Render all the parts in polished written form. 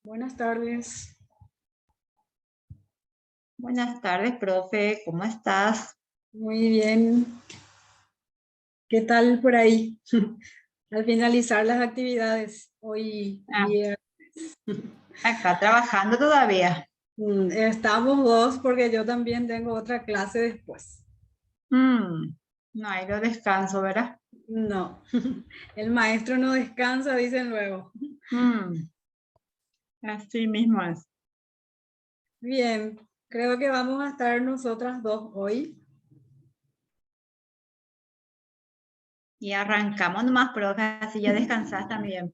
Buenas tardes. Buenas tardes, profe. ¿Cómo estás? Muy bien. ¿Qué tal por ahí? Al finalizar las actividades hoy Ah, viernes. acá trabajando todavía. Estamos dos porque yo también tengo otra clase después. No hay lo descanso, ¿verdad? No, el maestro no descansa, dicen luego. Mm, así mismo es. Bien, creo que vamos a estar nosotras dos hoy. Y arrancamos nomás, profe, así ya descansás también.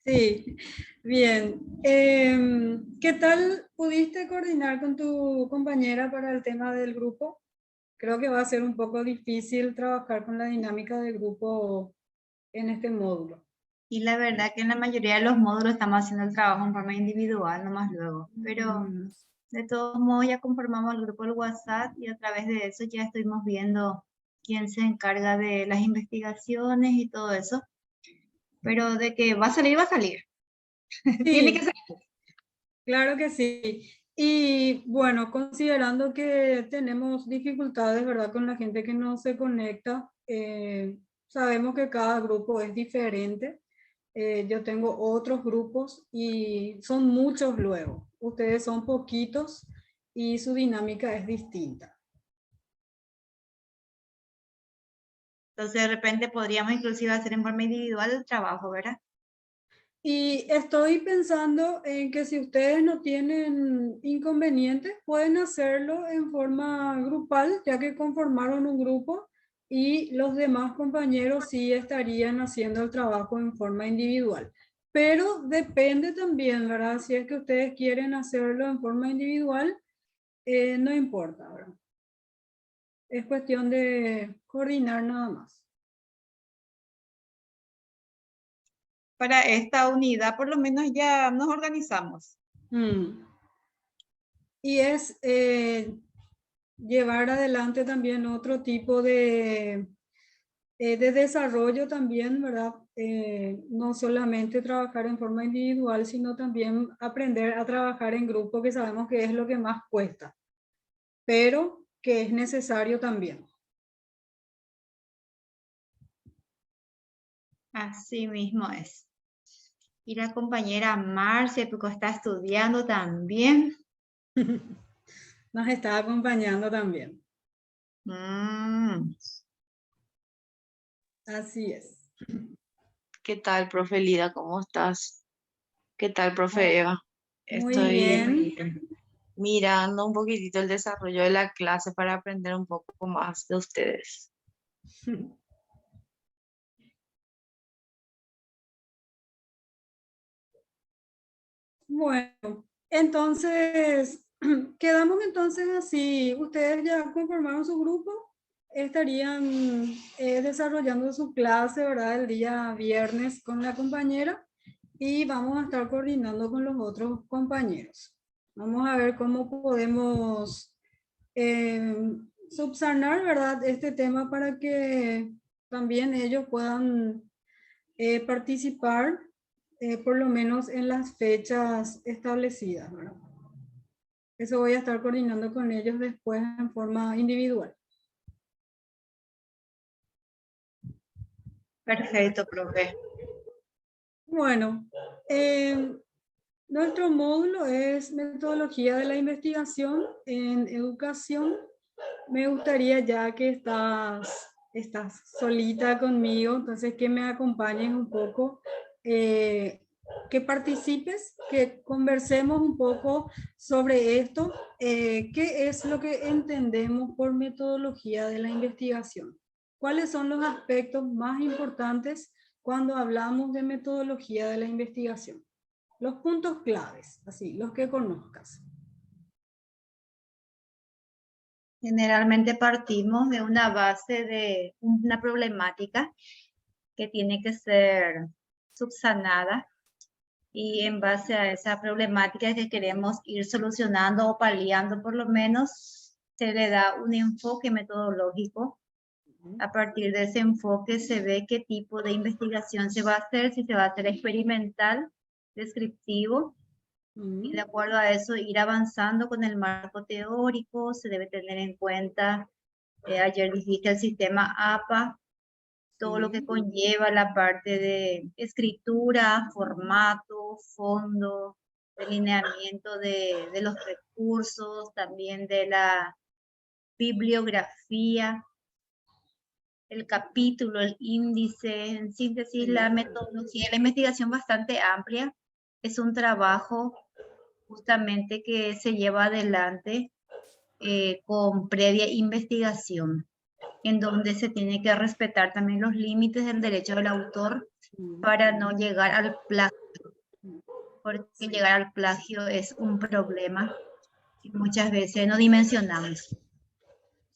Sí, bien. ¿Qué tal pudiste coordinar con tu compañera para el tema del grupo? Creo que va a ser un poco difícil trabajar con la dinámica de grupo en este módulo. Y la verdad que en la mayoría de los módulos estamos haciendo el trabajo en forma individual nomás luego. Pero Mm, de todos modos ya conformamos el grupo del WhatsApp y a través de eso ya estuvimos viendo quién se encarga de las investigaciones y todo eso. Pero de que va a salir, va a salir. Tiene que Sí, ser. claro que sí. Y bueno, considerando que tenemos dificultades, ¿verdad? Con la gente que no se conecta, sabemos que cada grupo es diferente. Yo tengo otros grupos y son muchos luego. Ustedes son poquitos y su dinámica es distinta. Entonces de repente podríamos inclusive hacer en forma individual el trabajo, ¿verdad? Y estoy pensando en que si ustedes no tienen inconvenientes, pueden hacerlo en forma grupal, ya que conformaron un grupo y los demás compañeros sí estarían haciendo el trabajo en forma individual. Pero depende también, ¿verdad? Si es que ustedes quieren hacerlo en forma individual, no importa, ¿verdad? Es cuestión de coordinar nada más. Para esta unidad por lo menos ya nos organizamos. Mm. Y es llevar adelante también otro tipo de desarrollo también, ¿verdad? No solamente trabajar en forma individual, sino también aprender a trabajar en grupo, que sabemos que es lo que más cuesta, pero que es necesario también. Así mismo es. Y la compañera Marcia, porque está estudiando también. Nos está acompañando también. Mm, Así es. ¿Qué tal, profe Lida? ¿Cómo estás? ¿Qué tal, profe Eva? Muy Estoy bien. mirando un poquitito el desarrollo de la clase para aprender un poco más de ustedes. Bueno, entonces, quedamos entonces así. Ustedes ya conformaron su grupo, estarían desarrollando su clase, ¿verdad? El día viernes con la compañera y vamos a estar coordinando con los otros compañeros. Vamos a ver cómo podemos eh, subsanar, ¿verdad? Este tema para que también ellos puedan participar por lo menos en las fechas establecidas, ¿verdad? Eso voy a estar coordinando con ellos después en forma individual. perfecto, profe. Bueno, nuestro módulo es metodología de la investigación en educación. Me gustaría ya que estás solita conmigo, entonces que me acompañes un poco, que participes, que conversemos un poco sobre esto, qué es lo que entendemos por metodología de la investigación. ¿Cuáles son los aspectos más importantes cuando hablamos de metodología de la investigación? Los puntos claves, así, los que conozcas. Generalmente partimos de una base de una problemática que tiene que ser subsanada y en base a esa problemática que queremos ir solucionando o paliando por lo menos, se le da un enfoque metodológico. A partir de ese enfoque se ve qué tipo de investigación se va a hacer, si se va a hacer experimental, descriptivo Y de acuerdo a eso, ir avanzando con el marco teórico, se debe tener en cuenta, ayer dijiste el sistema APA, todo lo que conlleva la parte de escritura, formato, fondo, delineamiento de los recursos, también de la bibliografía, el capítulo, el índice, en síntesis, la metodología, la investigación bastante amplia. Es un trabajo justamente que se lleva adelante con previa investigación, en donde se tiene que respetar también los límites del derecho del autor para no llegar al plagio, porque llegar al plagio es un problema y muchas veces no dimensionamos.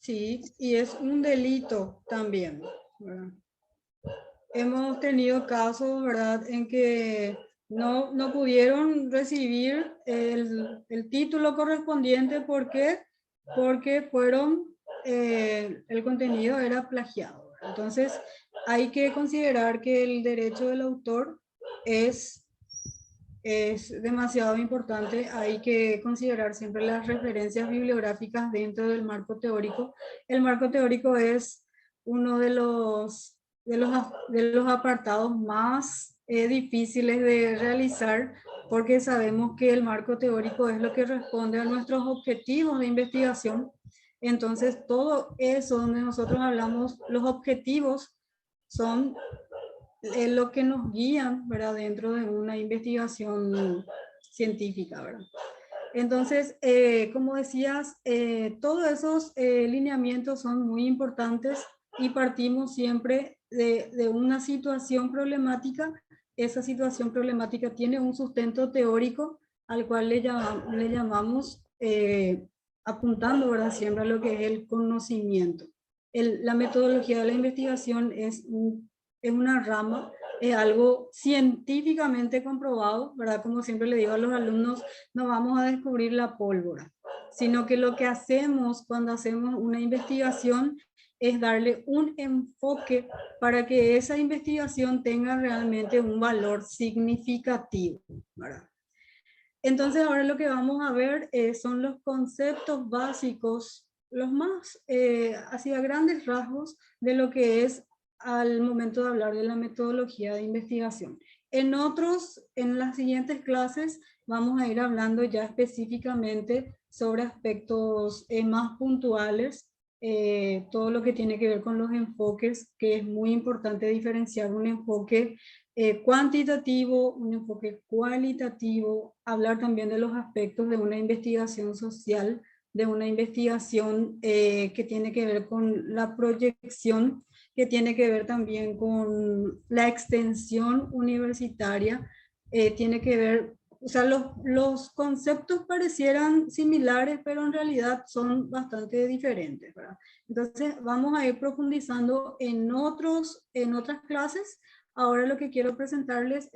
Sí, y es un delito también, ¿verdad? Hemos tenido casos, ¿verdad?, en que no pudieron recibir el título correspondiente. ¿Por qué? Porque el contenido era plagiado. Entonces, hay que considerar que el derecho del autor es demasiado importante. Hay que considerar siempre las referencias bibliográficas dentro del marco teórico. El marco teórico es uno de los apartados más difíciles de realizar, porque sabemos que el marco teórico es lo que responde a nuestros objetivos de investigación. Entonces, todo eso donde nosotros hablamos, los objetivos son lo que nos guían, ¿verdad?, dentro de una investigación científica, ¿verdad? Entonces, como decías, todos esos lineamientos son muy importantes y partimos siempre de una situación problemática. Esa situación problemática tiene un sustento teórico al cual le llamamos apuntando, ¿verdad?, siempre a lo que es el conocimiento. La metodología de la investigación es una rama, es algo científicamente comprobado, ¿verdad? Como siempre le digo a los alumnos, no vamos a descubrir la pólvora, sino que lo que hacemos cuando hacemos una investigación es darle un enfoque para que esa investigación tenga realmente un valor significativo, ¿verdad? Entonces ahora lo que vamos a ver son los conceptos básicos, los más así a grandes rasgos de lo que es al momento de hablar de la metodología de investigación. En las siguientes clases vamos a ir hablando ya específicamente sobre aspectos más puntuales, todo lo que tiene que ver con los enfoques, que es muy importante diferenciar un enfoque cuantitativo, un enfoque cualitativo, hablar también de los aspectos de una investigación social, de una investigación que tiene que ver con la proyección, que tiene que ver también con la extensión universitaria, tiene que ver, o sea, los conceptos parecieran similares, pero en realidad son bastante diferentes, ¿verdad? Entonces vamos a ir profundizando en otras clases. Ahora lo que quiero presentarles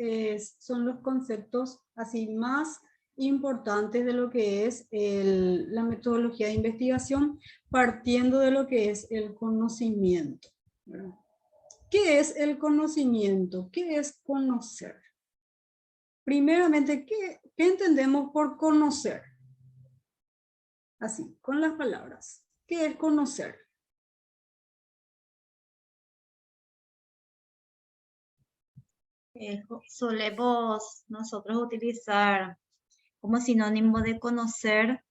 son los conceptos así más importantes de lo que es la metodología de investigación, partiendo de lo que es el conocimiento, ¿verdad? ¿Qué es el conocimiento? ¿Qué es conocer? Primeramente, ¿qué entendemos por conocer? Así, con las palabras. ¿Qué es conocer? Solemos nosotros utilizar como sinónimo de conocer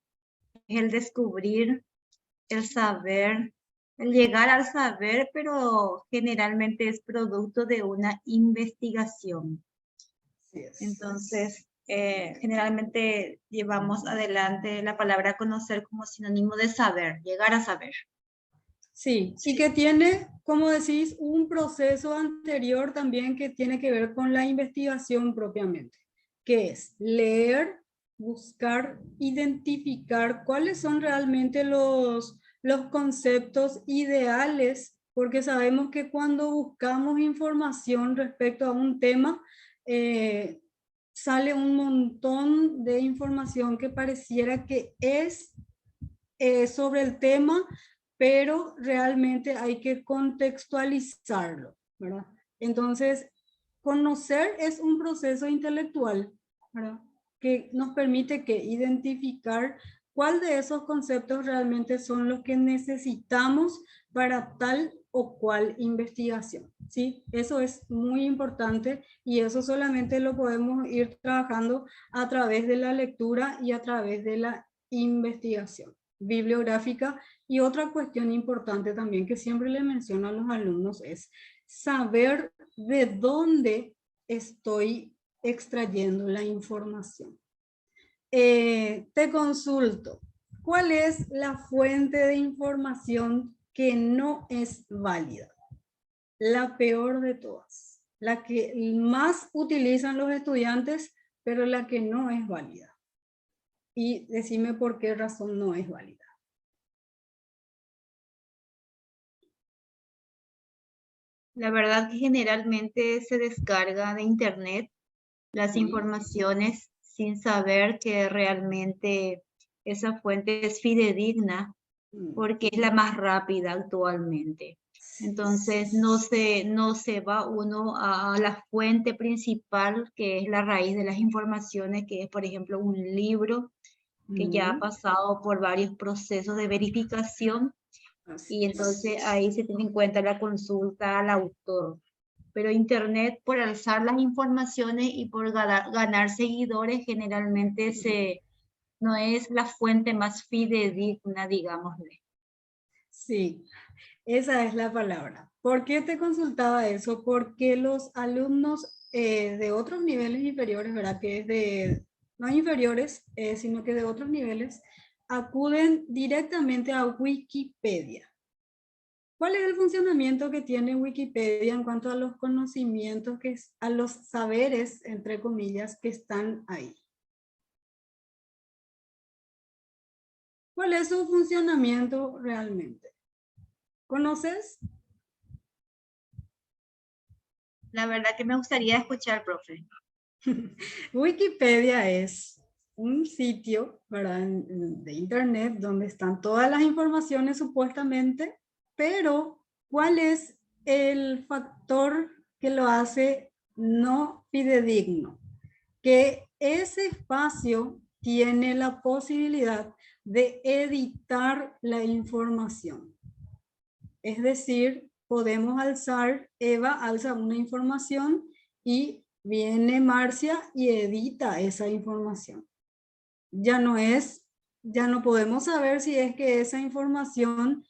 el descubrir, el saber, el llegar al saber, pero generalmente es producto de una investigación. Entonces, generalmente llevamos adelante la palabra conocer como sinónimo de saber, llegar a saber. Sí, y que tiene, como decís, un proceso anterior también que tiene que ver con la investigación propiamente, que es leer, buscar, identificar cuáles son realmente los conceptos ideales, porque sabemos que cuando buscamos información respecto a un tema, sale un montón de información que pareciera que es sobre el tema, pero realmente hay que contextualizarlo, ¿verdad? Entonces, conocer es un proceso intelectual, ¿verdad? que nos permite que identificar cuál de esos conceptos realmente son los que necesitamos para tal o cual investigación, ¿sí? Eso es muy importante y eso solamente lo podemos ir trabajando a través de la lectura y a través de la investigación bibliográfica. Y otra cuestión importante también que siempre le menciono a los alumnos es saber de dónde estoy extrayendo la información. Te consulto, ¿cuál es la fuente de información que no es válida? La peor de todas, la que más utilizan los estudiantes, pero la que no es válida. Y decime por qué razón no es válida. La verdad que generalmente se descarga de internet las Sí. informaciones sin saber que realmente esa fuente es fidedigna, porque es la más rápida actualmente. Entonces no se va uno a la fuente principal, que es la raíz de las informaciones, que es, por ejemplo, un libro que ya ha pasado por varios procesos de verificación, y entonces ahí se tiene en cuenta la consulta al autor. Pero internet, por alzar las informaciones y por ganar seguidores, generalmente no es la fuente más fidedigna, digámosle. Sí, esa es la palabra. ¿Por qué te consultaba eso? Porque los alumnos de otros niveles inferiores, ¿verdad? Que es de, no inferiores, sino que de otros niveles, acuden directamente a Wikipedia. ¿Cuál es el funcionamiento que tiene Wikipedia en cuanto a los conocimientos, a los saberes, entre comillas, que están ahí? ¿Cuál es su funcionamiento realmente? ¿Conoces? La verdad que me gustaría escuchar, profe. Wikipedia es un sitio, ¿verdad? De internet donde están todas las informaciones supuestamente, pero ¿cuál es el factor que lo hace no fidedigno? Que ese espacio tiene la posibilidad de editar la información. Es decir, podemos alzar, Eva alza una información y viene Marcia y edita esa información. Ya no podemos saber si es que esa información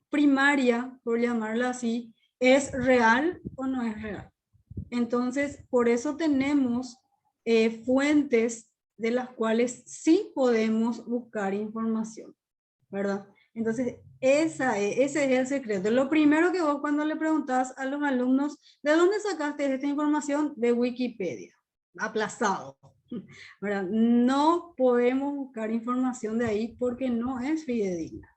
primaria, por llamarla así, es real o no es real. Entonces, por eso tenemos fuentes de las cuales sí podemos buscar información, ¿verdad? Entonces, ese es el secreto. Lo primero que vos cuando le preguntás a los alumnos, ¿de dónde sacaste esta información? De Wikipedia. Aplazado, ¿verdad? No podemos buscar información de ahí porque no es fidedigna.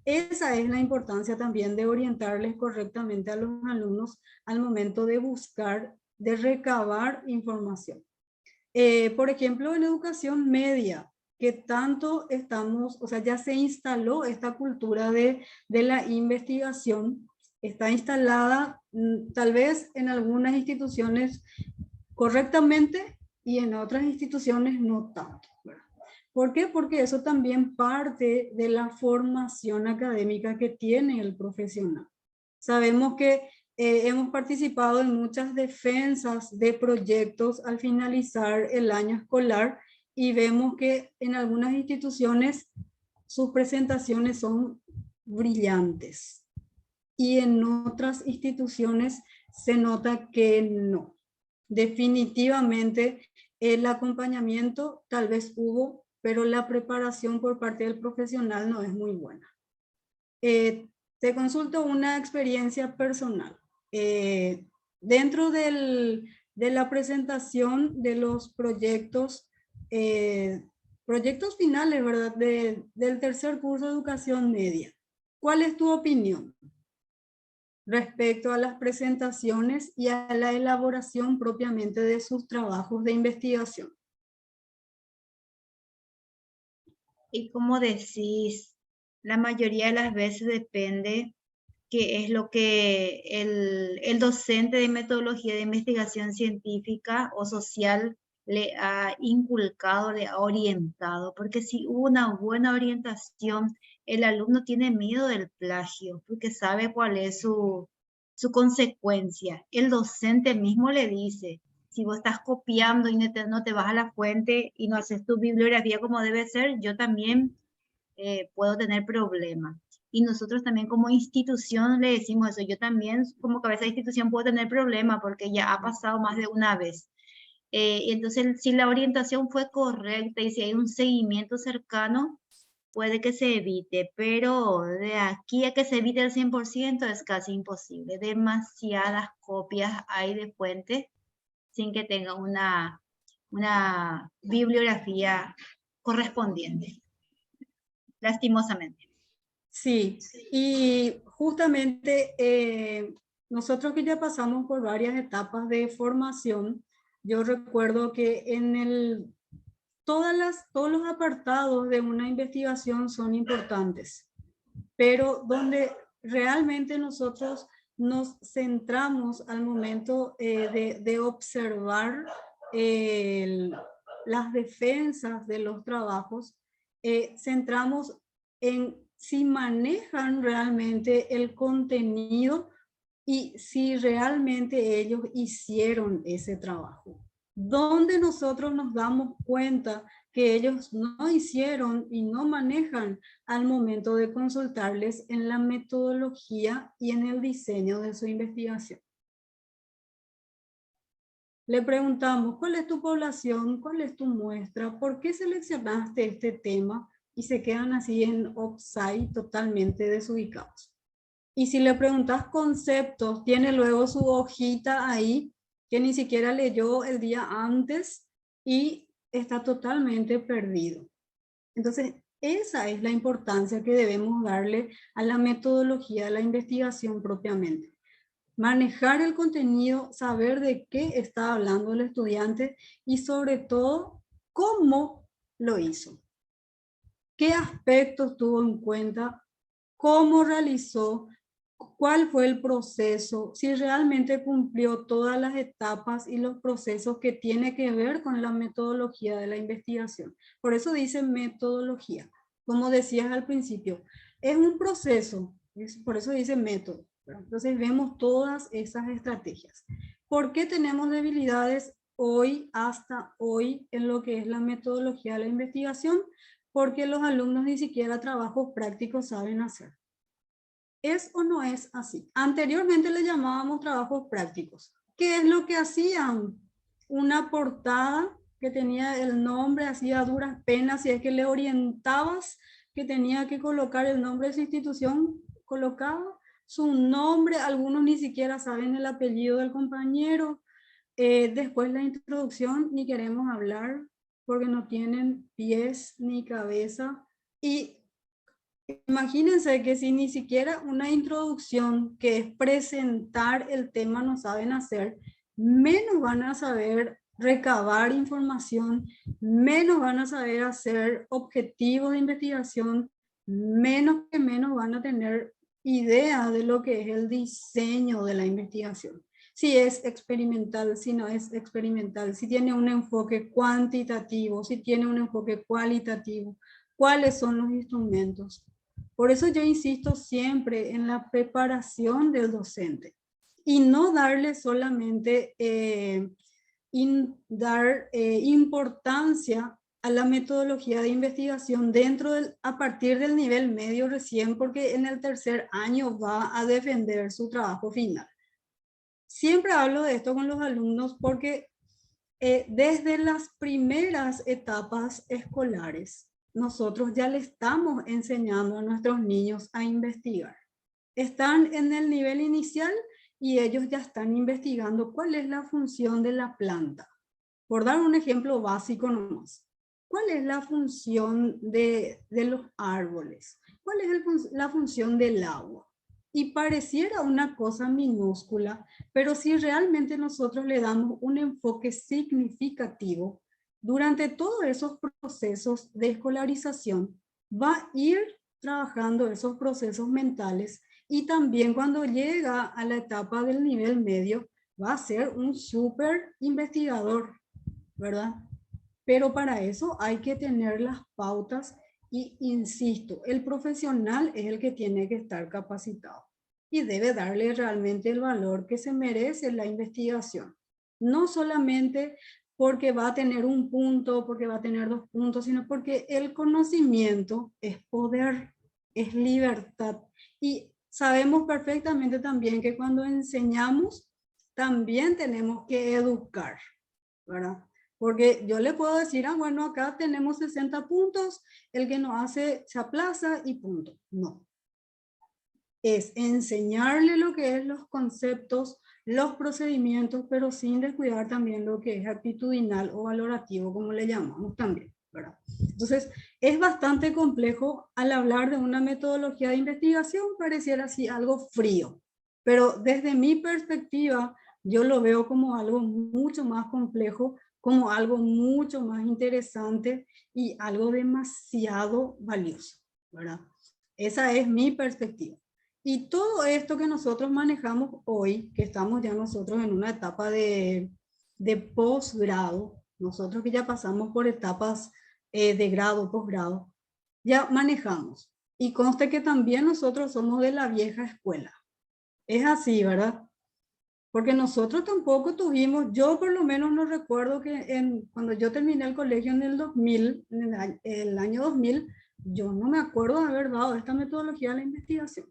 Esa es la importancia también de orientarles correctamente a los alumnos al momento de buscar, de recabar información. Por ejemplo, en educación media, que tanto estamos, o sea, ya se instaló esta cultura de la investigación, está instalada tal vez en algunas instituciones correctamente y en otras instituciones no tanto, ¿verdad? ¿Por qué? Porque eso también parte de la formación académica que tiene el profesional. Sabemos que hemos participado en muchas defensas de proyectos al finalizar el año escolar y vemos que en algunas instituciones sus presentaciones son brillantes y en otras instituciones se nota que no. Definitivamente el acompañamiento tal vez hubo, pero la preparación por parte del profesional no es muy buena. Te consulto una experiencia personal. Dentro de la presentación de los proyectos, proyectos finales, ¿verdad? Del tercer curso de educación media. ¿Cuál es tu opinión respecto a las presentaciones y a la elaboración propiamente de sus trabajos de investigación? Y como decís, la mayoría de las veces depende qué es lo que el docente de metodología de investigación científica o social le ha inculcado, le ha orientado, porque si hubo una buena orientación, el alumno tiene miedo del plagio, porque sabe cuál es su consecuencia. El docente mismo le dice, si vos estás copiando y no te vas a la fuente y no haces tu bibliografía como debe ser, yo también puedo tener problemas. Y nosotros también como institución le decimos eso. Yo también como cabeza de institución puedo tener problemas porque ya ha pasado más de una vez. Y entonces, si la orientación fue correcta y si hay un seguimiento cercano, puede que se evite, pero de aquí a que se evite el 100% es casi imposible. Demasiadas copias hay de fuentes sin que tenga una bibliografía correspondiente, lastimosamente. Sí, y justamente nosotros que ya pasamos por varias etapas de formación, yo recuerdo que todos los apartados de una investigación son importantes, pero donde realmente nosotros nos centramos al momento de observar las defensas de los trabajos, centramos en si manejan realmente el contenido y si realmente ellos hicieron ese trabajo. Donde nosotros nos damos cuenta que ellos no hicieron y no manejan al momento de consultarles en la metodología y en el diseño de su investigación. Le preguntamos, ¿cuál es tu población? ¿Cuál es tu muestra? ¿Por qué seleccionaste este tema? Y se quedan así en offside totalmente desubicados. Y si le preguntas conceptos, tiene luego su hojita ahí que ni siquiera leyó el día antes y está totalmente perdido. Entonces, esa es la importancia que debemos darle a la metodología de la investigación propiamente. Manejar el contenido, saber de qué está hablando el estudiante y sobre todo, cómo lo hizo. ¿Qué aspectos tuvo en cuenta? ¿Cómo realizó? ¿Cuál fue el proceso? Si realmente cumplió todas las etapas y los procesos que tiene que ver con la metodología de la investigación. Por eso dice metodología. Como decías al principio, es un proceso, por eso dice método. Entonces vemos todas esas estrategias. ¿Por qué tenemos debilidades hoy, hasta hoy, en lo que es la metodología de la investigación? Porque los alumnos ni siquiera trabajos prácticos saben hacer. ¿Es o no es así? Anteriormente le llamábamos trabajos prácticos. ¿Qué es lo que hacían? Una portada que tenía el nombre, hacía duras penas, si es que le orientabas que tenía que colocar el nombre de su institución, colocaba su nombre, algunos ni siquiera saben el apellido del compañero. Después la introducción, ni queremos hablar porque no tienen pies ni cabeza. Y imagínense que si ni siquiera una introducción, que es presentar el tema, no saben hacer, menos van a saber recabar información, menos van a saber hacer objetivos de investigación, menos van a tener idea de lo que es el diseño de la investigación. Si es experimental, si no es experimental, si tiene un enfoque cuantitativo, si tiene un enfoque cualitativo, cuáles son los instrumentos. Por eso yo insisto siempre en la preparación del docente y no darle solamente dar importancia a la metodología de investigación a partir del nivel medio recién, porque en el tercer año va a defender su trabajo final. Siempre hablo de esto con los alumnos porque desde las primeras etapas escolares, nosotros ya le estamos enseñando a nuestros niños a investigar. Están en el nivel inicial y ellos ya están investigando cuál es la función de la planta. Por dar un ejemplo básico nomás. ¿Cuál es la función de los árboles? ¿Cuál es la función del agua? Y pareciera una cosa minúscula, pero si realmente nosotros le damos un enfoque significativo, durante todos esos procesos de escolarización, va a ir trabajando esos procesos mentales y también cuando llega a la etapa del nivel medio, va a ser un súper investigador. ¿verdad? Pero para eso hay que tener las pautas y, insisto, el profesional es el que tiene que estar capacitado y debe darle realmente el valor que se merece la investigación. No solamente porque va a tener un punto, porque va a tener 2 puntos, sino porque el conocimiento es poder, es libertad. Y sabemos perfectamente también que cuando enseñamos, también tenemos que educar, ¿verdad? Porque yo le puedo decir, ah, bueno, acá tenemos 60 puntos, el que no hace se aplaza y punto. No. Es enseñarle lo que es los conceptos, los procedimientos, pero sin descuidar también lo que es actitudinal o valorativo, como le llamamos también, ¿verdad? Entonces, es bastante complejo al hablar de una metodología de investigación, pareciera así algo frío, pero desde mi perspectiva, yo lo veo como algo mucho más complejo, como algo mucho más interesante y algo demasiado valioso, ¿verdad? Esa es mi perspectiva. Y todo esto que nosotros manejamos hoy, que estamos ya nosotros en una etapa de posgrado, nosotros que ya pasamos por etapas de grado, posgrado, ya manejamos. Y conste que también nosotros somos de la vieja escuela. Es así, ¿verdad? Porque nosotros tampoco tuvimos, yo por lo menos no recuerdo que cuando yo terminé el colegio en el 2000, en el año 2000, yo no me acuerdo de haber dado esta metodología de la investigación.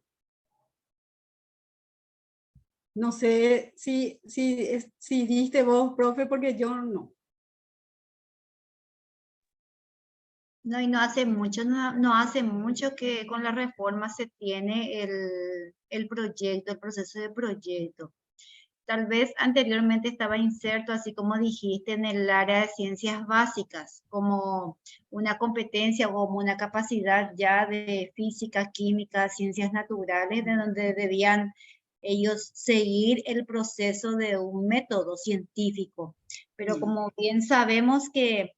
No sé si diste vos, profe, porque yo no. No, y no hace mucho, no hace mucho que con la reforma se tiene el proyecto, el proceso de proyecto. Tal vez anteriormente estaba inserto, así como dijiste, en el área de ciencias básicas, como una competencia o como una capacidad ya de física, química, ciencias naturales, de donde debían ellos seguir el proceso de un método científico. Pero como bien sabemos que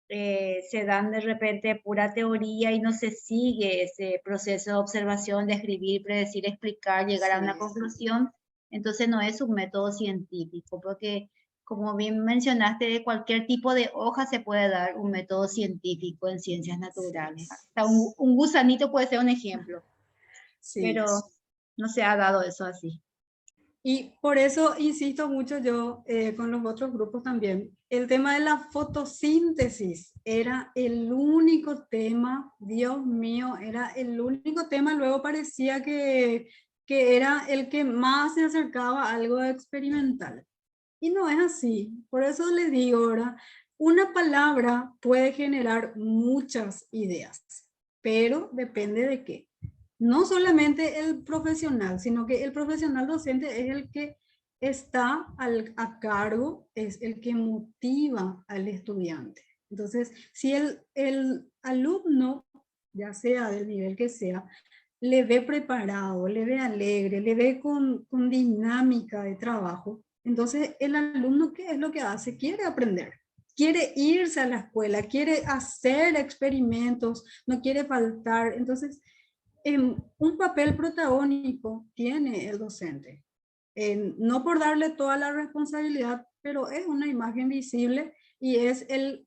se dan de repente pura teoría y no se sigue ese proceso de observación, de escribir, predecir, explicar, llegar a una conclusión, entonces no es un método científico, porque como bien mencionaste, de cualquier tipo de hoja se puede dar un método científico en ciencias naturales. Hasta un gusanito puede ser un ejemplo, pero no se ha dado eso así. Y por eso insisto mucho yo con los otros grupos también. El tema de la fotosíntesis era el único tema, Dios mío, era el único tema. Luego parecía que era el que más se acercaba a algo experimental. Y no es así. Por eso les digo ahora, una palabra puede generar muchas ideas, pero depende de qué. No solamente el profesional, sino que el profesional docente es el que está a cargo, es el que motiva al estudiante. Entonces, si el alumno, ya sea del nivel que sea, le ve preparado, le ve alegre, le ve con dinámica de trabajo, entonces el alumno, ¿qué es lo que hace? Quiere aprender, quiere irse a la escuela, quiere hacer experimentos, no quiere faltar. Entonces, un papel protagónico tiene el docente. No por darle toda la responsabilidad, pero es una imagen visible y es la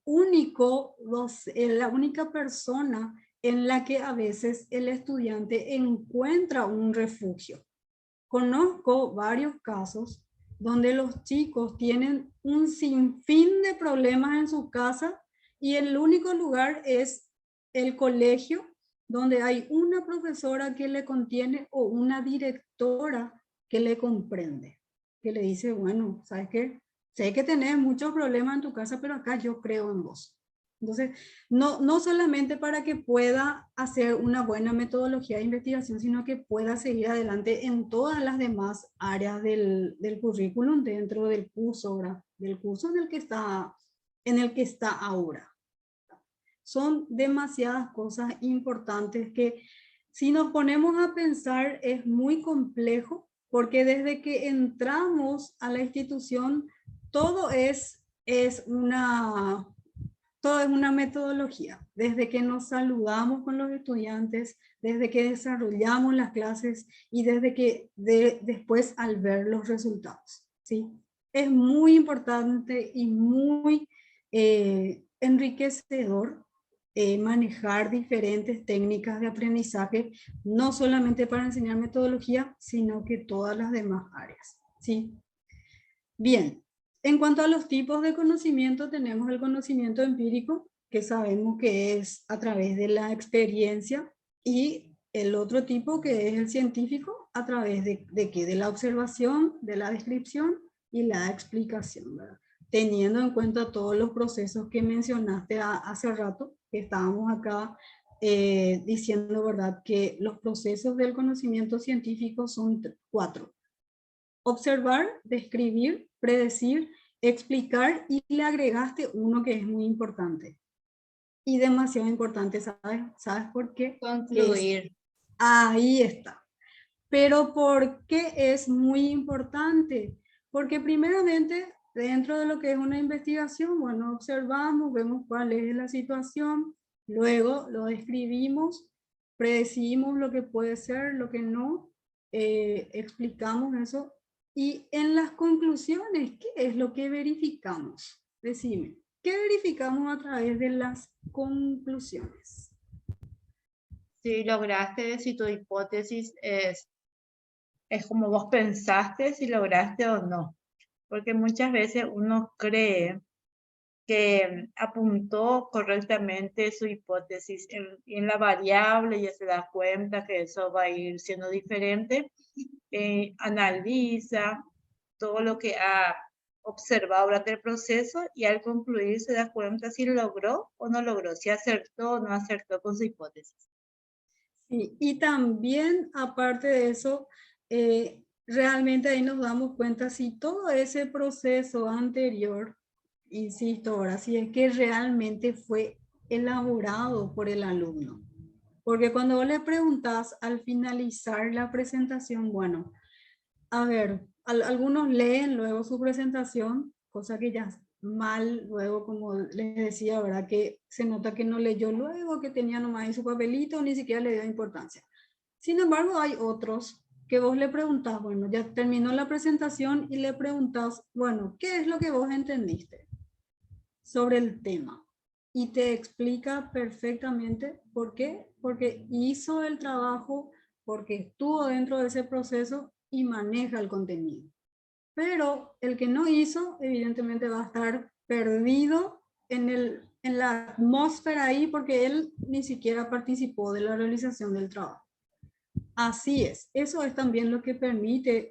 única persona en la que a veces el estudiante encuentra un refugio. Conozco varios casos donde los chicos tienen un sinfín de problemas en su casa y el único lugar es el colegio, donde hay una profesora que le contiene o una directora que le comprende, que le dice, bueno, ¿sabes qué? Sé que tenés muchos problemas en tu casa, pero acá yo creo en vos. Entonces, no solamente para que pueda hacer una buena metodología de investigación, sino que pueda seguir adelante en todas las demás áreas del currículum dentro del curso, ¿verdad? Del curso en el que está ahora. Son demasiadas cosas importantes que si nos ponemos a pensar es muy complejo, porque desde que entramos a la institución todo es una metodología, desde que nos saludamos con los estudiantes, desde que desarrollamos las clases y desde que después al ver los resultados, ¿sí? Es muy importante y muy enriquecedor manejar diferentes técnicas de aprendizaje, no solamente para enseñar metodología, sino que todas las demás áreas, ¿sí? Bien, en cuanto a los tipos de conocimiento, tenemos el conocimiento empírico, que sabemos que es a través de la experiencia, y el otro tipo que es el científico, a través de ¿qué? De la observación, de la descripción y la explicación, ¿verdad? Teniendo en cuenta todos los procesos que mencionaste hace rato, que estábamos acá diciendo, ¿verdad? Que los procesos del conocimiento científico son 4. Observar, describir, predecir, explicar, y le agregaste uno que es muy importante. Y demasiado importante, ¿sabes por qué? Concluir. Ahí está. Pero ¿por qué es muy importante? Porque primeramente, dentro de lo que es una investigación, bueno, observamos, vemos cuál es la situación, luego lo describimos, predecimos lo que puede ser, lo que no, explicamos eso, y en las conclusiones, ¿qué es lo que verificamos? Decime, ¿qué verificamos a través de las conclusiones? Si lograste, si tu hipótesis es como vos pensaste, si lograste o no. Porque muchas veces uno cree que apuntó correctamente su hipótesis en la variable, ya se da cuenta que eso va a ir siendo diferente, analiza todo lo que ha observado durante el proceso y al concluir se da cuenta si logró o no logró, si acertó o no acertó con su hipótesis. Sí, y también, aparte de eso, realmente ahí nos damos cuenta si todo ese proceso anterior, insisto ahora, si es que realmente fue elaborado por el alumno. Porque cuando vos le preguntas al finalizar la presentación, bueno, a ver, algunos leen luego su presentación, cosa que ya mal luego, como les decía, ¿verdad? Que se nota que no leyó luego, que tenía nomás ahí su papelito, ni siquiera le dio importancia. Sin embargo, hay otros que vos le preguntás, bueno, ya terminó la presentación y le preguntás, bueno, ¿qué es lo que vos entendiste sobre el tema? Y te explica perfectamente por qué, porque hizo el trabajo, porque estuvo dentro de ese proceso y maneja el contenido. Pero el que no hizo, evidentemente va a estar perdido en la atmósfera ahí, porque él ni siquiera participó de la realización del trabajo. Así es, eso es también lo que permite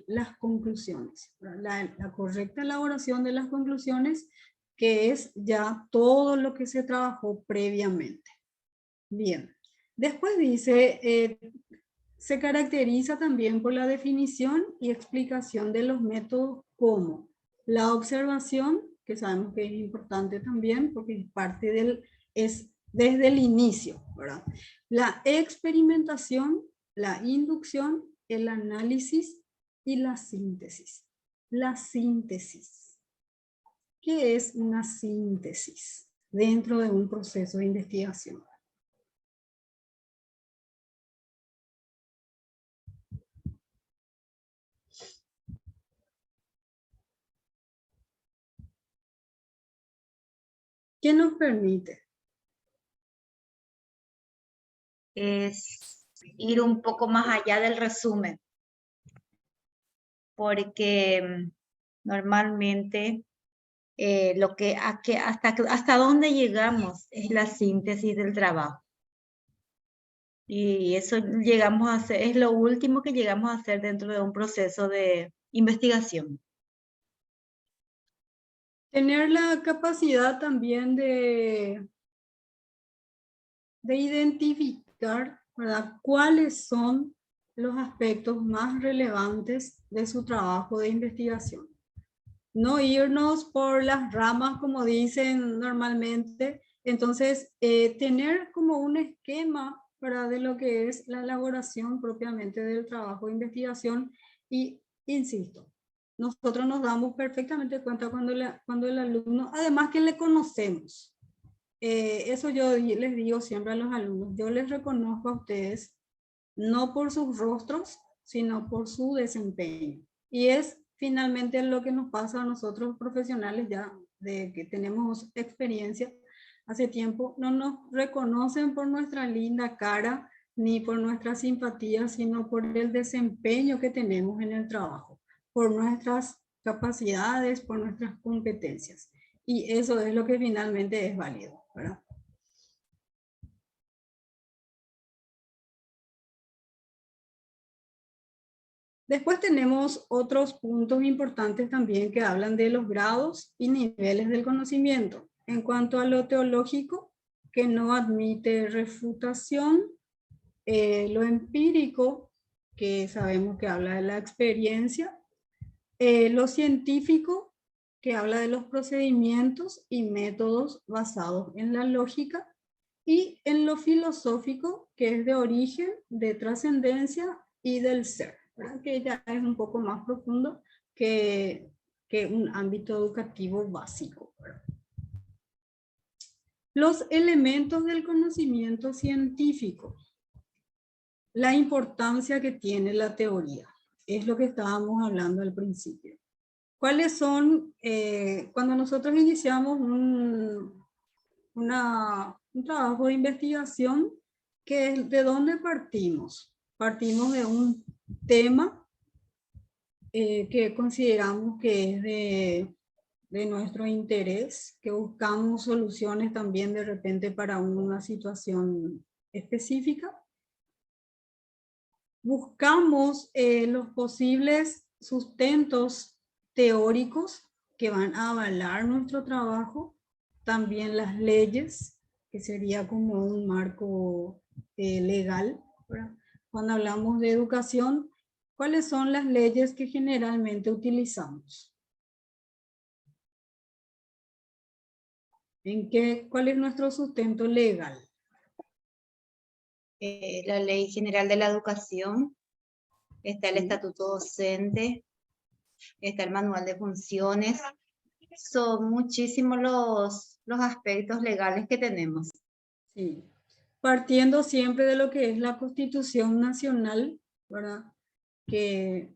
las conclusiones, la correcta elaboración de las conclusiones, que es ya todo lo que se trabajó previamente. Bien, después dice, se caracteriza también por la definición y explicación de los métodos como la observación, que sabemos que es importante también porque es parte es desde el inicio, ¿verdad? La experimentación, la inducción, el análisis y la síntesis. La síntesis. ¿Qué es una síntesis dentro de un proceso de investigación? ¿Qué nos permite? Es ir un poco más allá del resumen, porque normalmente hasta dónde llegamos es la síntesis del trabajo. Y eso llegamos a hacer, es lo último que llegamos a hacer dentro de un proceso de investigación. Tener la capacidad también de identificar, ¿verdad?, cuáles son los aspectos más relevantes de su trabajo de investigación. No irnos por las ramas, como dicen normalmente. Entonces, tener como un esquema, ¿verdad?, de lo que es la elaboración propiamente del trabajo de investigación. Y, insisto, nosotros nos damos perfectamente cuenta cuando el alumno, además que le conocemos, eso yo les digo siempre a los alumnos, yo les reconozco a ustedes no por sus rostros, sino por su desempeño. Y es finalmente lo que nos pasa a nosotros profesionales ya de que tenemos experiencia hace tiempo, no nos reconocen por nuestra linda cara ni por nuestra simpatía, sino por el desempeño que tenemos en el trabajo, por nuestras capacidades, por nuestras competencias. Y eso es lo que finalmente es válido, ¿verdad? Después tenemos otros puntos importantes también que hablan de los grados y niveles del conocimiento. En cuanto a lo teológico, que no admite refutación, lo empírico, que sabemos que habla de la experiencia, lo científico, que habla de los procedimientos y métodos basados en la lógica, y en lo filosófico, que es de origen, de trascendencia y del ser, ¿verdad? Que ya es un poco más profundo que un ámbito educativo básico, ¿verdad? Los elementos del conocimiento científico. La importancia que tiene la teoría. Es lo que estábamos hablando al principio. ¿Cuáles son, cuando nosotros iniciamos un trabajo de investigación, ¿de dónde partimos? Partimos de un tema que consideramos que es de nuestro interés, que buscamos soluciones también de repente para una situación específica. Buscamos los posibles sustentos teóricos que van a avalar nuestro trabajo, también las leyes, que sería como un marco legal, ¿verdad? Cuando hablamos de educación, ¿cuáles son las leyes que generalmente utilizamos? ¿Cuál es nuestro sustento legal? La Ley General de la Educación, está el Sí. Estatuto Docente, está el Manual de Funciones. Son muchísimos los aspectos legales que tenemos. Sí. Partiendo siempre de lo que es la Constitución Nacional, ¿verdad? Que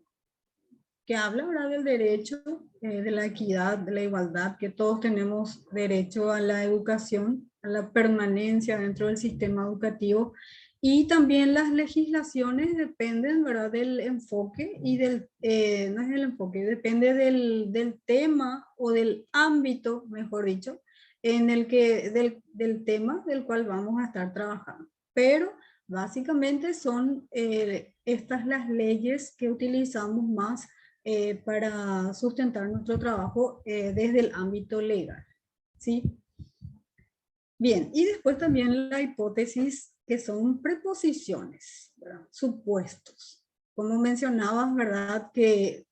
habla, ¿verdad?, del derecho, de la equidad, de la igualdad, que todos tenemos derecho a la educación, a la permanencia dentro del sistema educativo. Y también las legislaciones dependen, ¿verdad?, del enfoque y no es el enfoque, depende del tema o del ámbito, mejor dicho, en el que, del tema del cual vamos a estar trabajando. Pero básicamente son estas las leyes que utilizamos más para sustentar nuestro trabajo desde el ámbito legal, ¿sí? Bien, y después también la hipótesis, que son preposiciones, ¿verdad? Supuestos. Como mencionabas, ¿verdad?, que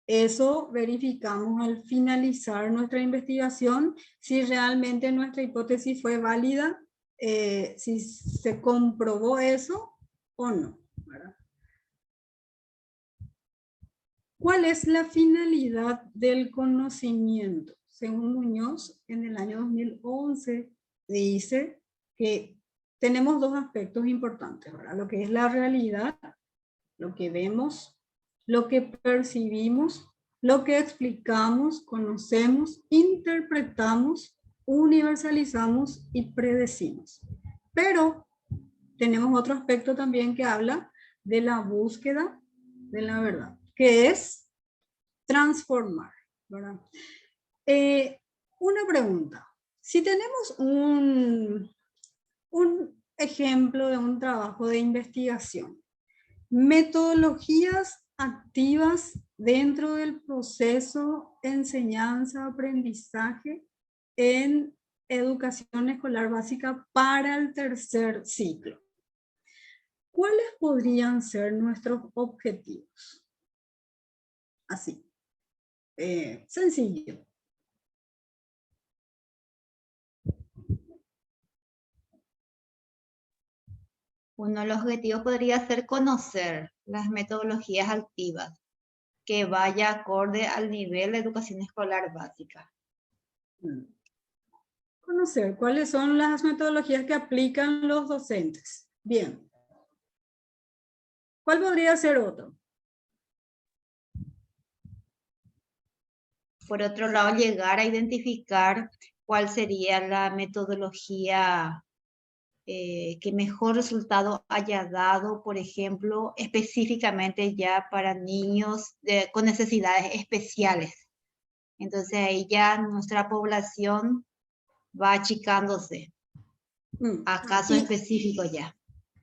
eso verificamos al finalizar nuestra investigación, si realmente nuestra hipótesis fue válida, si se comprobó eso o no, ¿verdad? ¿Cuál es la finalidad del conocimiento? Según Muñoz, en el año 2011, dice que tenemos dos aspectos importantes, ¿verdad? Lo que es la realidad, lo que vemos, lo que percibimos, lo que explicamos, conocemos, interpretamos, universalizamos y predecimos. Pero tenemos otro aspecto también que habla de la búsqueda de la verdad, que es transformar, ¿verdad? Una pregunta. Si tenemos un ejemplo de un trabajo de investigación, metodologías activas dentro del proceso enseñanza-aprendizaje en educación escolar básica para el tercer ciclo. ¿Cuáles podrían ser nuestros objetivos? Así, sencillo. Uno de los objetivos podría ser conocer las metodologías activas que vaya acorde al nivel de educación escolar básica. Conocer cuáles son las metodologías que aplican los docentes. Bien. ¿Cuál podría ser otro? por otro lado, llegar a identificar cuál sería la metodología que mejor resultado haya dado, por ejemplo, específicamente ya para niños con necesidades especiales. Entonces ahí ya nuestra población va achicándose a casos específicos ya.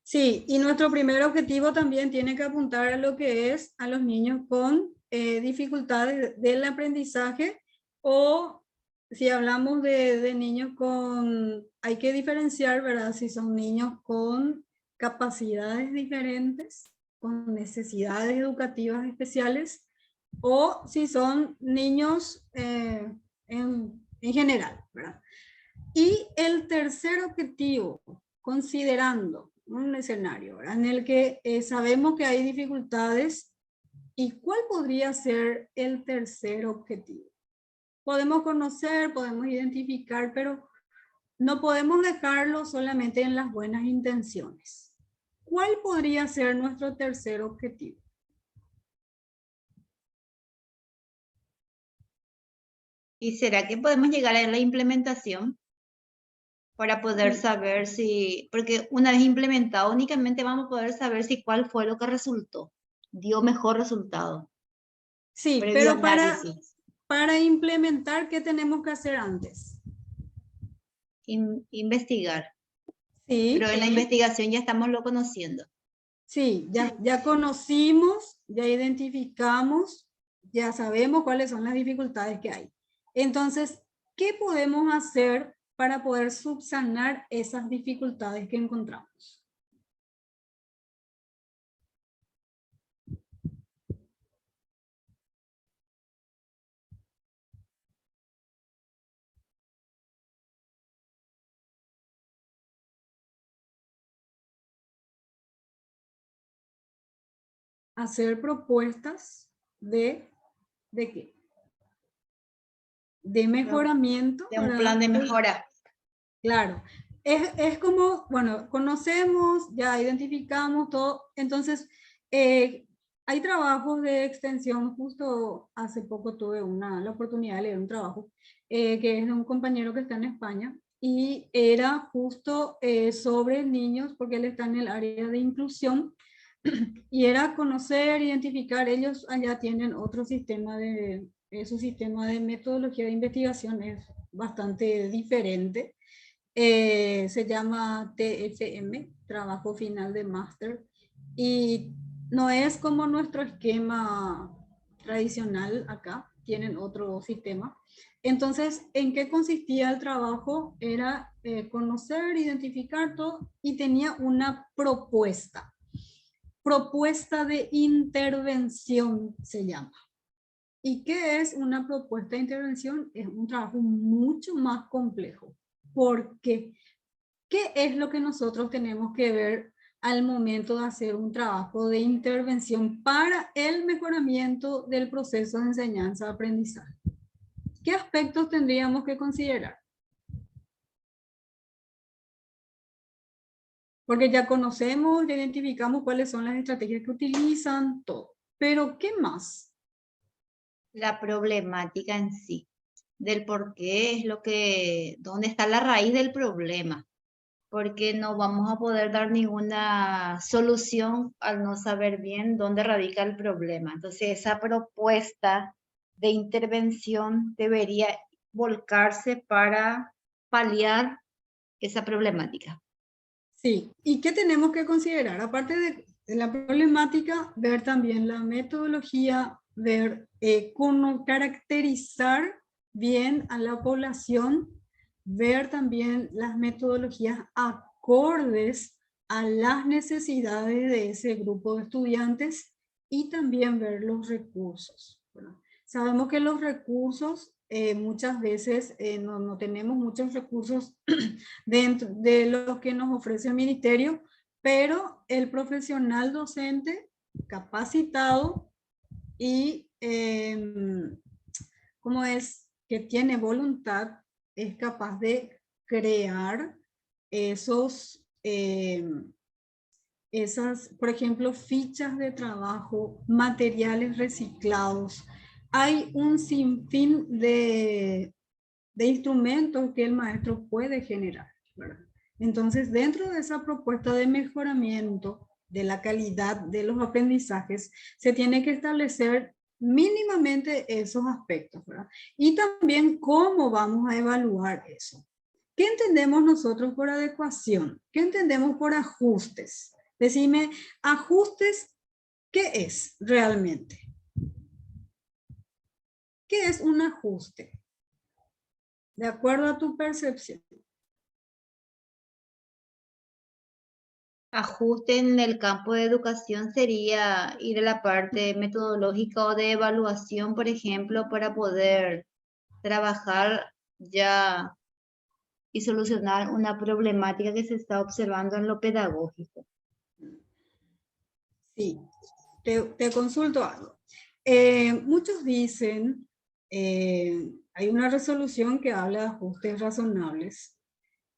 Sí, y nuestro primer objetivo también tiene que apuntar a lo que es a los niños con dificultades del aprendizaje, o si hablamos de niños con, hay que diferenciar, ¿verdad? Si son niños con capacidades diferentes, con necesidades educativas especiales, o si son niños en general, ¿verdad? Y el tercer objetivo, considerando un escenario, ¿verdad?, en el que sabemos que hay dificultades, ¿y cuál podría ser el tercer objetivo? Podemos conocer, podemos identificar, pero no podemos dejarlo solamente en las buenas intenciones. ¿Cuál podría ser nuestro tercer objetivo? ¿Y será que podemos llegar a la implementación para poder Sí. saber si, porque una vez implementado únicamente vamos a poder saber si cuál fue lo que resultó, dio mejor resultado, Sí, previo pero análisis, para implementar, ¿qué tenemos que hacer antes? investigar, Sí, pero en la investigación ya estamos lo conociendo. sí, ya conocimos, ya identificamos, ya sabemos cuáles son las dificultades que hay. Entonces, ¿qué podemos hacer para poder subsanar esas dificultades que encontramos? Hacer propuestas ¿de qué? De mejoramiento. De un ¿verdad? plan de mejora. Claro, es como, bueno, conocemos, ya identificamos todo, entonces hay trabajos de extensión. Justo hace poco tuve la oportunidad de leer un trabajo que es de un compañero que está en España, y era justo sobre niños, porque él está en el área de inclusión, y era conocer, identificar. Ellos allá tienen otro sistema su sistema de metodología de investigación es bastante diferente. Se llama TFM, Trabajo Final de Máster, y no es como nuestro esquema tradicional acá, tienen otro sistema. Entonces, ¿en qué consistía el trabajo? Era conocer, identificar todo, y tenía una propuesta. Propuesta de intervención se llama. ¿Y qué es una propuesta de intervención? Es un trabajo mucho más complejo. ¿Por qué? ¿Qué es lo que nosotros tenemos que ver al momento de hacer un trabajo de intervención para el mejoramiento del proceso de enseñanza-aprendizaje? ¿Qué aspectos tendríamos que considerar? Porque ya conocemos, ya identificamos cuáles son las estrategias que utilizan, todo. Pero ¿qué más? La problemática en sí, del por qué es lo que, dónde está la raíz del problema, porque no vamos a poder dar ninguna solución al no saber bien dónde radica el problema. Entonces, esa propuesta de intervención debería volcarse para paliar esa problemática. Sí, ¿y qué tenemos que considerar? Aparte de la problemática, ver también la metodología, ver cómo caracterizar bien a la población, ver también las metodologías acordes a las necesidades de ese grupo de estudiantes, y también ver los recursos, ¿verdad? Sabemos que los recursos muchas veces no tenemos muchos recursos dentro de lo que nos ofrece el ministerio, pero el profesional docente capacitado y como es que tiene voluntad, es capaz de crear esas, por ejemplo, fichas de trabajo, materiales reciclados, hay un sinfín de instrumentos que el maestro puede generar, ¿verdad? Entonces, dentro de esa propuesta de mejoramiento de la calidad de los aprendizajes, se tiene que establecer mínimamente esos aspectos, ¿verdad? Y también cómo vamos a evaluar eso. ¿Qué entendemos nosotros por adecuación? ¿Qué entendemos por ajustes? Decime, ajustes, ¿qué es realmente? ¿Qué es un ajuste? De acuerdo a tu percepción. Ajuste en el campo de educación sería ir a la parte metodológica o de evaluación, por ejemplo, para poder trabajar ya y solucionar una problemática que se está observando en lo pedagógico. Sí, te consulto algo. Muchos dicen, hay una resolución que habla de ajustes razonables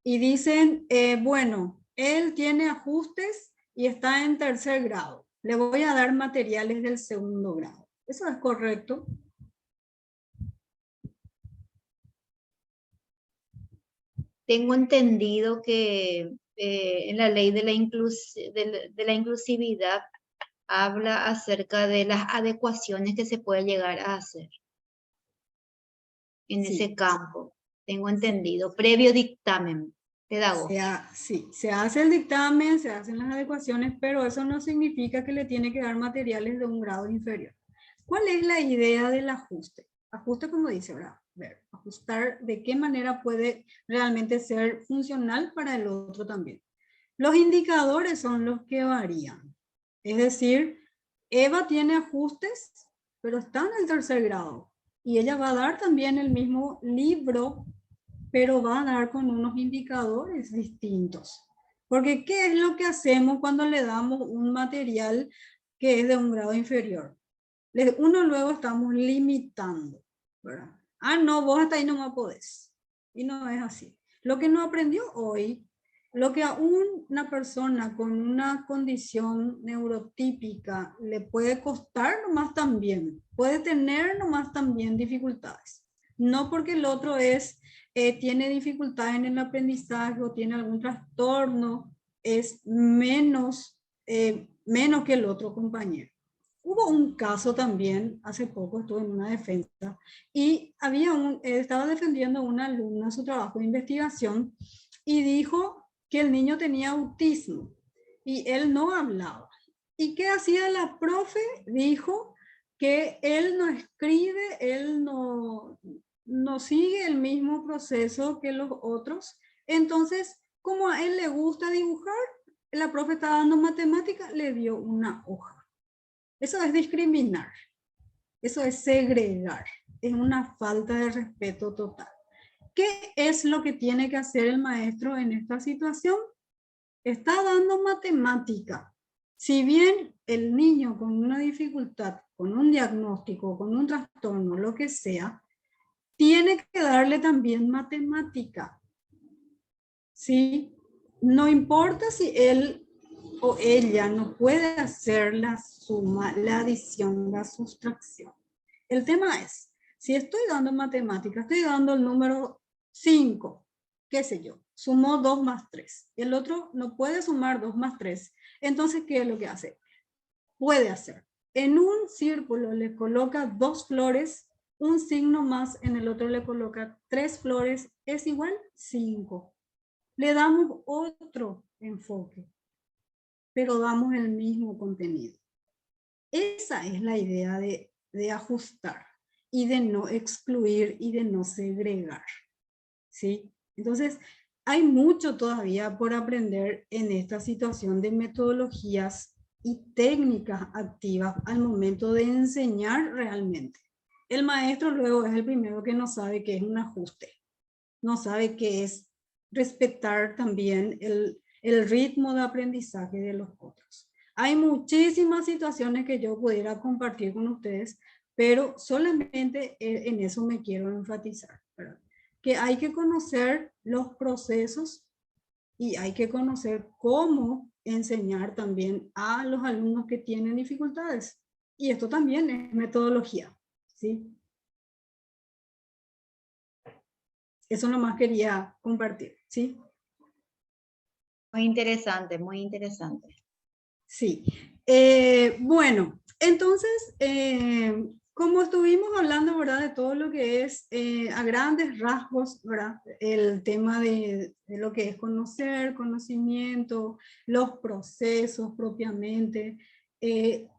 y dicen, bueno, él tiene ajustes y está en tercer grado. Le voy a dar materiales del segundo grado. ¿Eso es correcto? Tengo entendido que en la ley de la inclusividad habla acerca de las adecuaciones que se puede llegar a hacer en Sí. ese campo. Tengo entendido, previo dictamen pedagógico. Sí, se hace el dictamen, se hacen las adecuaciones, pero eso no significa que le tiene que dar materiales de un grado inferior. ¿Cuál es la idea del ajuste? Ajuste, como dice, ¿verdad? Ver, ajustar de qué manera puede realmente ser funcional para el otro también. Los indicadores son los que varían. Es decir, Eva tiene ajustes, pero está en el tercer grado. Y ella va a dar también el mismo libro, pero va a dar con unos indicadores distintos. Porque ¿qué es lo que hacemos cuando le damos un material que es de un grado inferior? Uno luego estamos limitando, ¿verdad? Ah, no, vos hasta ahí no me podés. Y no es así. Lo que no aprendió hoy, lo que a una persona con una condición neurotípica le puede costar nomás también, puede tener nomás también dificultades. No porque el otro tiene dificultades en el aprendizaje o tiene algún trastorno, es menos que el otro compañero. Hubo un caso también, hace poco estuve en una defensa y estaba defendiendo a una alumna su trabajo de investigación y dijo que el niño tenía autismo y él no hablaba. ¿Y qué hacía la profe? Dijo que él no escribe, él no sigue el mismo proceso que los otros. Entonces, como a él le gusta dibujar, la profe estaba dando matemática, le dio una hoja. Eso es discriminar, eso es segregar, es una falta de respeto total. ¿Qué es lo que tiene que hacer el maestro en esta situación? Está dando matemática. Si bien el niño con una dificultad, con un diagnóstico, con un trastorno, lo que sea, tiene que darle también matemática. ¿Sí? No importa si él o ella no puede hacer la suma, la adición, la sustracción. El tema es, si estoy dando matemáticas, estoy dando el número 5, qué sé yo, sumó 2 más 3. El otro no puede sumar 2 más 3. Entonces, ¿qué es lo que hace? Puede hacer. En un círculo le coloca 2 flores, un signo más, en el otro le coloca 3 flores, es igual 5. Le damos otro enfoque, pero damos el mismo contenido. Esa es la idea de ajustar y de no excluir y de no segregar, ¿sí? Entonces, hay mucho todavía por aprender en esta situación de metodologías y técnicas activas al momento de enseñar realmente. El maestro luego es el primero que no sabe qué es un ajuste, no sabe qué es respetar también el ritmo de aprendizaje de los otros. Hay muchísimas situaciones que yo pudiera compartir con ustedes, pero solamente en eso me quiero enfatizar, ¿verdad? Que hay que conocer los procesos y hay que conocer cómo enseñar también a los alumnos que tienen dificultades. Y esto también es metodología, ¿sí? Eso nomás quería compartir, ¿sí? Muy interesante, muy interesante. Sí. Bueno, entonces, como estuvimos hablando, ¿verdad? De todo lo que es a grandes rasgos, ¿verdad? El tema de lo que es conocer, conocimiento, los procesos propiamente.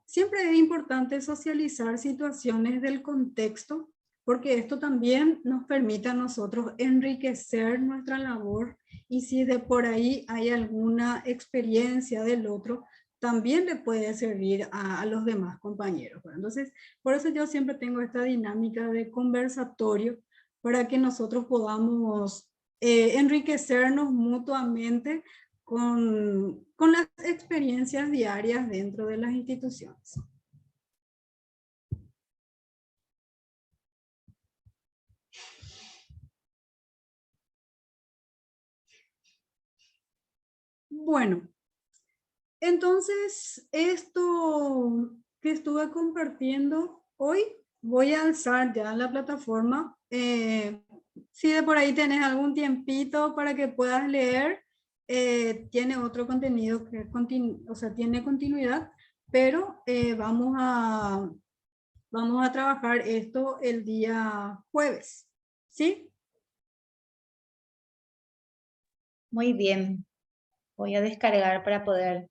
Siempre es importante socializar situaciones del contexto, porque esto también nos permite a nosotros enriquecer nuestra labor, y si de por ahí hay alguna experiencia del otro, también le puede servir a los demás compañeros. Entonces, por eso yo siempre tengo esta dinámica de conversatorio, para que nosotros podamos enriquecernos mutuamente con las experiencias diarias dentro de las instituciones. Bueno, entonces esto que estuve compartiendo hoy, voy a alzar ya la plataforma. Si de por ahí tenés algún tiempito para que puedas leer, tiene otro contenido que o sea, tiene continuidad, pero vamos a trabajar esto el día jueves, ¿sí? Muy bien. Voy a descargar para poder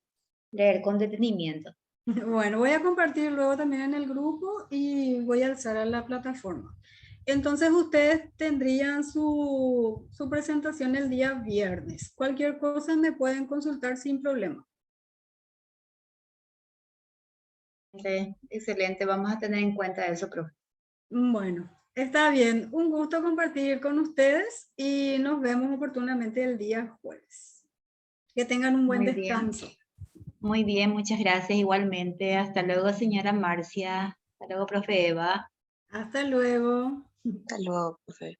leer con detenimiento. Bueno, voy a compartir luego también en el grupo y voy a alzar a la plataforma. Entonces ustedes tendrían su presentación el día viernes. Cualquier cosa me pueden consultar sin problema. Excelente, vamos a tener en cuenta eso, profe. Bueno, está bien. Un gusto compartir con ustedes y nos vemos oportunamente el día jueves. Que tengan un buen Muy bien. descanso. Muy bien, muchas gracias igualmente. Hasta luego, señora Marcia. Hasta luego, profe Eva. Hasta luego. Hasta luego, profe.